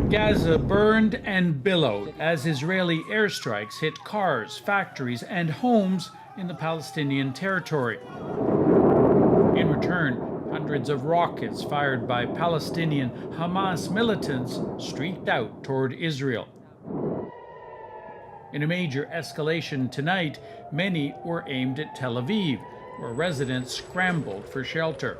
Gaza burned and billowed as Israeli airstrikes hit cars, factories, and homes in the Palestinian territory. In return, hundreds of rockets fired by Palestinian Hamas militants streaked out toward Israel. In a major escalation tonight, many were aimed at Tel Aviv, where residents scrambled for shelter.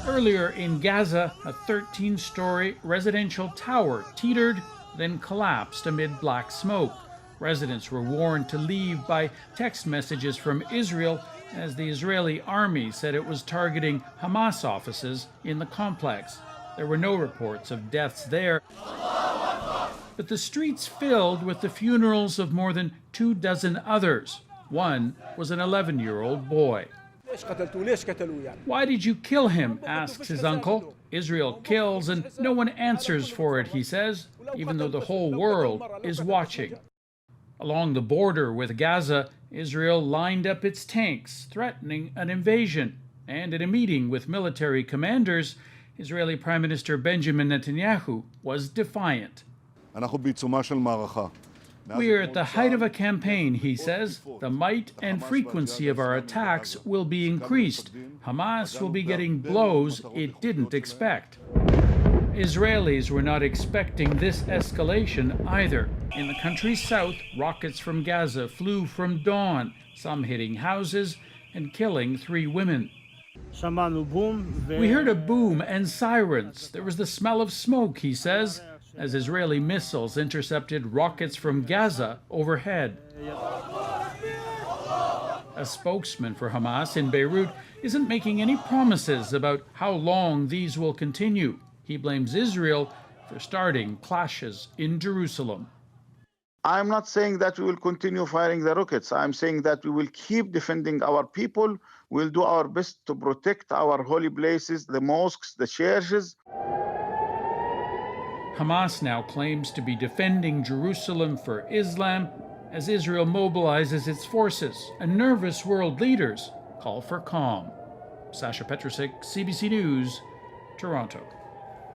Earlier in Gaza, a 13-story residential tower teetered, then collapsed amid black smoke. Residents were warned to leave by text messages from Israel, as the Israeli army said it was targeting Hamas offices in the complex. There were no reports of deaths there, but the streets filled with the funerals of more than 24 others. One was an 11-year-old boy. Why did you kill him? Asks his uncle. Israel kills and no one answers for it, he says, even though the whole world is watching. Along the border with Gaza, Israel lined up its tanks, threatening an invasion. And in a meeting with military commanders, Israeli Prime Minister Benjamin Netanyahu was defiant. We are at the height of a campaign, he says. The might and frequency of our attacks will be increased. Hamas will be getting blows it didn't expect. Israelis were not expecting this escalation either. In the country's south, rockets from Gaza flew from dawn, some hitting houses and killing 3 women. We heard a boom and sirens. There was the smell of smoke, he says, as Israeli missiles intercepted rockets from Gaza overhead. A spokesman for Hamas in Beirut isn't making any promises about how long these will continue. He blames Israel for starting clashes in Jerusalem. I'm not saying that we will continue firing the rockets. I'm saying that we will keep defending our people. We'll do our best to protect our holy places, the mosques, the churches. Hamas now claims to be defending Jerusalem for Islam as Israel mobilizes its forces, and nervous world leaders call for calm. Sasha Petrusik, CBC News, Toronto.